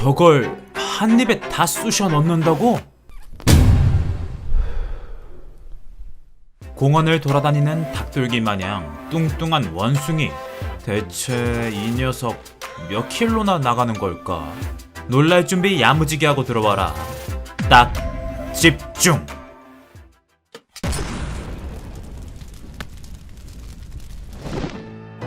저걸 한 입에 다 쑤셔 넣는다고? 공원을 돌아다니는 닭돌기 마냥 뚱뚱한 원숭이. 대체 이 녀석 몇 킬로나 나가는 걸까? 놀랄 준비 야무지게 하고 들어와라. 딱 집중!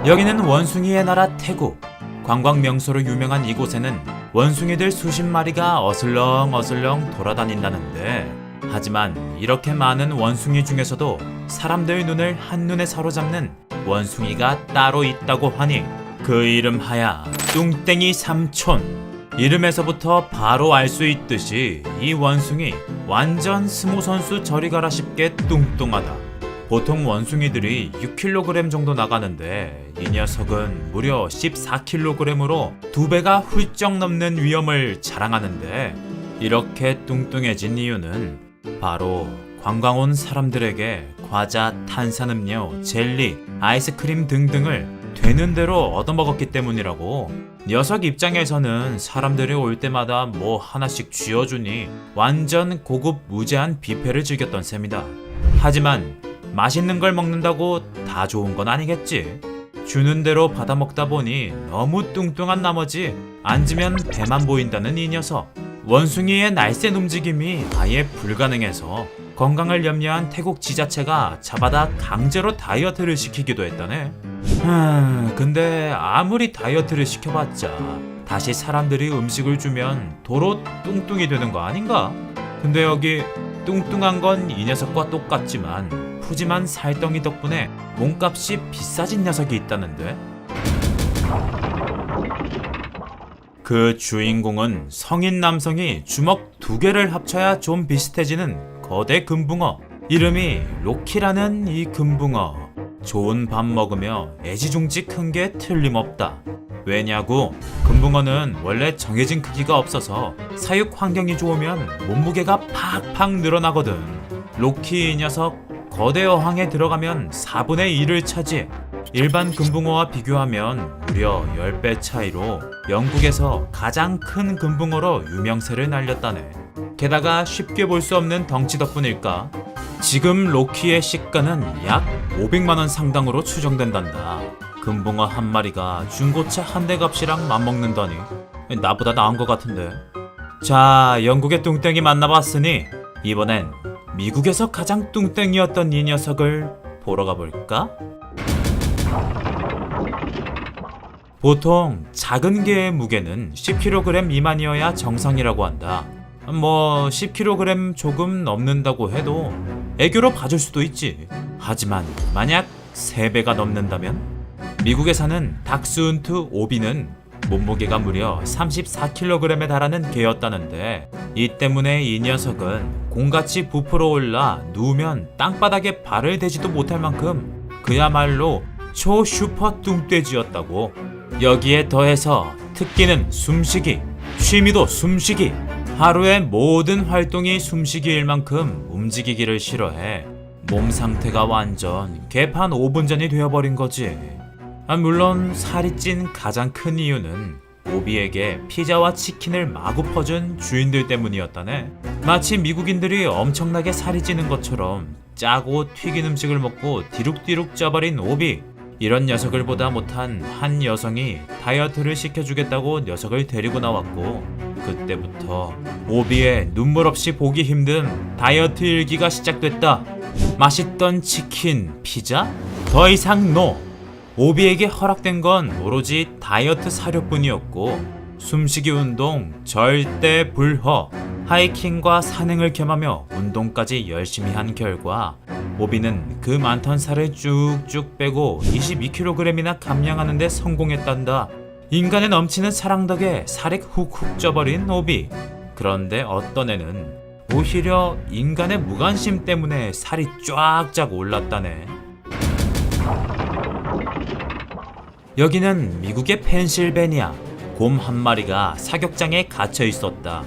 여기는 원숭이의 나라 태국. 관광 명소로 유명한 이곳에는 원숭이들 수십 마리가 어슬렁어슬렁 돌아다닌다는데, 하지만 이렇게 많은 원숭이 중에서도 사람들 눈을 한눈에 사로잡는 원숭이가 따로 있다고 하니 그 이름 하야 뚱땡이 삼촌. 이름에서부터 바로 알 수 있듯이 이 원숭이 완전 스모선수 저리 가라 싶게 뚱뚱하다. 보통 원숭이들이 6kg 정도 나가는데 이 녀석은 무려 14kg으로 2배가 훌쩍 넘는 위험을 자랑하는데, 이렇게 뚱뚱해진 이유는 바로 관광 온 사람들에게 과자, 탄산음료, 젤리, 아이스크림 등등을 되는 대로 얻어먹었기 때문이라고. 녀석 입장에서는 사람들이 올 때마다 뭐 하나씩 쥐어주니 완전 고급 무제한 뷔페를 즐겼던 셈이다. 하지만 맛있는 걸 먹는다고 다 좋은 건 아니겠지. 주는 대로 받아먹다 보니 너무 뚱뚱한 나머지 앉으면 배만 보인다는 이 녀석. 원숭이의 날쌘 움직임이 아예 불가능해서 건강을 염려한 태국 지자체가 잡아다 강제로 다이어트를 시키기도 했다네. 근데 아무리 다이어트를 시켜봤자 다시 사람들이 음식을 주면 도로 뚱뚱이 되는 거 아닌가? 근데 여기 뚱뚱한 건 이 녀석과 똑같지만 푸짐한 살덩이 덕분에 몸값이 비싸진 녀석이 있다는데? 그 주인공은 성인 남성이 주먹 2개를 합쳐야 좀 비슷해지는 거대 금붕어. 이름이 로키라는 이 금붕어. 좋은 밥 먹으며 애지중지 큰 게 틀림없다. 왜냐고? 금붕어는 원래 정해진 크기가 없어서 사육 환경이 좋으면 몸무게가 팍팍 늘어나거든. 로키 이 녀석 거대 어항에 들어가면 4분의 1을 차지. 일반 금붕어와 비교하면 무려 10배 차이로 영국에서 가장 큰 금붕어로 유명세를 날렸다네. 게다가 쉽게 볼 수 없는 덩치 덕분일까? 지금 로키의 시가는 약 500만원 상당으로 추정된단다. 금붕어 한 마리가 중고차 한 대 값이랑 맞먹는다니 나보다 나은 것 같은데. 자, 영국의 뚱땡이 만나봤으니 이번엔 미국에서 가장 뚱땡이였던 이 녀석을 보러 가볼까? 보통 작은 개의 무게는 10kg 미만이어야 정상이라고 한다. 뭐 10kg 조금 넘는다고 해도 애교로 봐줄 수도 있지. 하지만 만약 3배가 넘는다면? 미국에 사는 닥스훈트 오비는 몸무게가 무려 34kg에 달하는 개였다는데, 이 때문에 이 녀석은 공같이 부풀어 올라 누우면 땅바닥에 발을 대지도 못할 만큼 그야말로 초슈퍼 뚱돼지였다고. 여기에 더해서 특기는 숨쉬기, 취미도 숨쉬기. 하루의 모든 활동이 숨쉬기일 만큼 움직이기를 싫어해 몸 상태가 완전 개판 5분 전이 되어버린 거지. 물론 살이 찐 가장 큰 이유는 오비에게 피자와 치킨을 마구 퍼준 주인들 때문이었다네. 마치 미국인들이 엄청나게 살이 찌는 것처럼 짜고 튀긴 음식을 먹고 디룩디룩 쪄버린 오비. 이런 녀석을 보다 못한 한 여성이 다이어트를 시켜주겠다고 녀석을 데리고 나왔고, 그때부터 오비의 눈물 없이 보기 힘든 다이어트 일기가 시작됐다. 맛있던 치킨, 피자? 더 이상 노! 오비에게 허락된 건 오로지 다이어트 사료뿐이었고, 숨쉬기 운동 절대 불허. 하이킹과 산행을 겸하며 운동까지 열심히 한 결과 오비는 그 많던 살을 쭉쭉 빼고 22kg이나 감량하는 데 성공했단다. 인간의 넘치는 사랑 덕에 살이 훅훅 쪄버린 오비. 그런데 어떤 애는 오히려 인간의 무관심 때문에 살이 쫙쫙 올랐다네. 여기는 미국의 펜실베니아. 곰 한 마리가 사격장에 갇혀 있었다.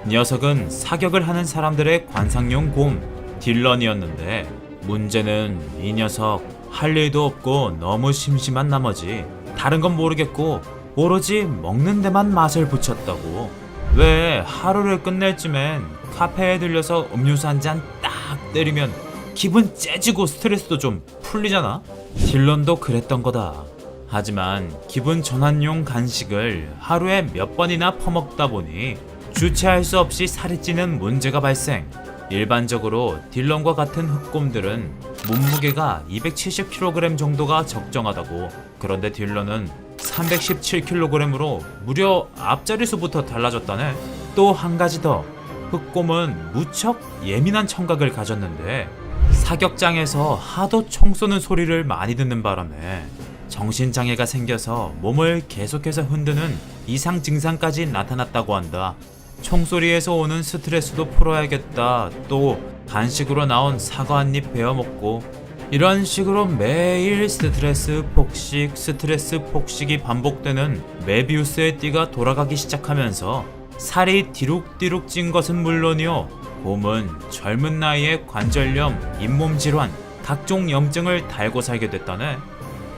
녀석은 사격을 하는 사람들의 관상용 곰, 딜런이었는데, 문제는 이 녀석 할 일도 없고 너무 심심한 나머지 다른 건 모르겠고 오로지 먹는 데만 맛을 붙였다고. 왜 하루를 끝낼 쯤엔 카페에 들려서 음료수 한 잔 딱 때리면 기분 째지고 스트레스도 좀 풀리잖아? 딜런도 그랬던 거다. 하지만 기분 전환용 간식을 하루에 몇 번이나 퍼먹다 보니 주체할 수 없이 살이 찌는 문제가 발생. 일반적으로 딜런과 같은 흑곰들은 몸무게가 270kg 정도가 적정하다고. 그런데 딜런은 317kg으로 무려 앞자리수부터 달라졌다네. 또 한 가지 더. 흑곰은 무척 예민한 청각을 가졌는데 사격장에서 하도 총 쏘는 소리를 많이 듣는 바람에 정신장애가 생겨서 몸을 계속해서 흔드는 이상 증상까지 나타났다고 한다. 총소리에서 오는 스트레스도 풀어야겠다. 또 간식으로 나온 사과 한 입 베어 먹고 이런 식으로 매일 스트레스 폭식이 반복되는 메비우스의 띠가 돌아가기 시작하면서 살이 디룩디룩 찐 것은 물론이요, 곰은 젊은 나이에 관절염, 잇몸 질환, 각종 염증을 달고 살게 됐다네.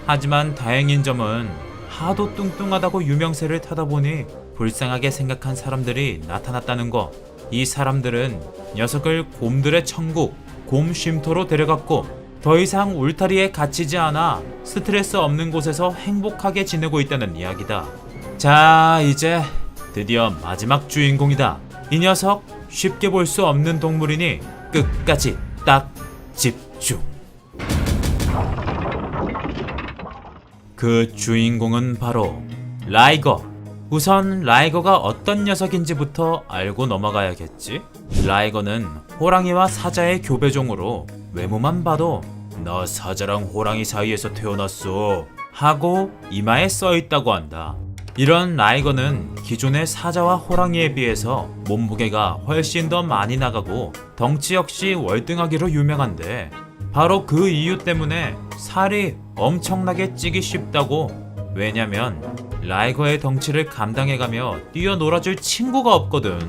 하지만 다행인 점은 하도 뚱뚱하다고 유명세를 타다 보니 불쌍하게 생각한 사람들이 나타났다는 거. 이 사람들은 녀석을 곰들의 천국, 곰 쉼터로 데려갔고 더 이상 울타리에 갇히지 않아 스트레스 없는 곳에서 행복하게 지내고 있다는 이야기다. 자, 이제 드디어 마지막 주인공이다. 이 녀석 쉽게 볼 수 없는 동물이니 끝까지 딱 집중. 그 주인공은 바로 라이거. 우선 라이거가 어떤 녀석인지부터 알고 넘어가야겠지. 라이거는 호랑이와 사자의 교배종으로 외모만 봐도 나 사자랑 호랑이 사이에서 태어났어 하고 이마에 써있다고 한다. 이런 라이거는 기존의 사자와 호랑이에 비해서 몸무게가 훨씬 더 많이 나가고 덩치 역시 월등하기로 유명한데 바로 그 이유 때문에 살이 엄청나게 찌기 쉽다고. 왜냐면 라이거의 덩치를 감당해가며 뛰어놀아줄 친구가 없거든.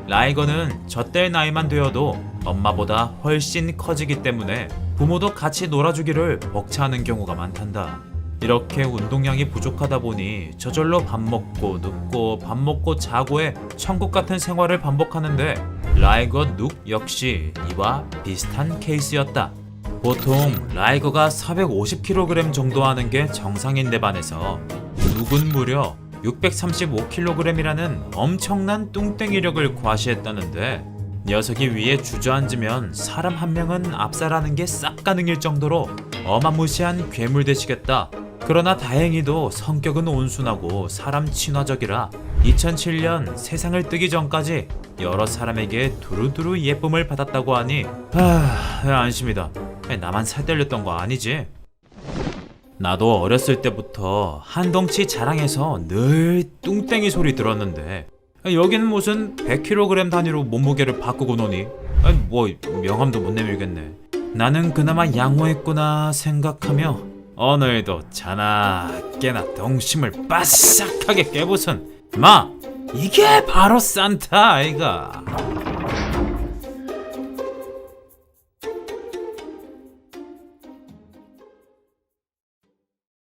라이거는 젖될 나이만 되어도 엄마보다 훨씬 커지기 때문에 부모도 같이 놀아주기를 벅차하는 경우가 많단다. 이렇게 운동량이 부족하다 보니 저절로 밥 먹고 눕고 밥 먹고 자고의 천국 같은 생활을 반복하는데 라이거 눅 역시 이와 비슷한 케이스였다. 보통 라이거가 450kg 정도 하는 게 정상인데 반해서 눅은 무려 635kg이라는 엄청난 뚱땡이력을 과시했다는데 녀석이 위에 주저앉으면 사람 한 명은 압살하는 게 싹 가능일 정도로 어마무시한 괴물 되시겠다. 그러나 다행히도 성격은 온순하고 사람 친화적이라 2007년 세상을 뜨기 전까지 여러 사람에게 두루두루 예쁨을 받았다고 하니 안심이다. 나만 살떨렸던 거 아니지? 나도 어렸을 때부터 한덩치 자랑해서 늘 뚱땡이 소리 들었는데 여기는 무슨 100kg 단위로 몸무게를 바꾸고 노니? 뭐 명함도 못 내밀겠네. 나는 그나마 양호했구나 생각하며 오늘도 자나깨나 동심을 바싹하게 깨부순 마! 이게 바로 산타 아이가.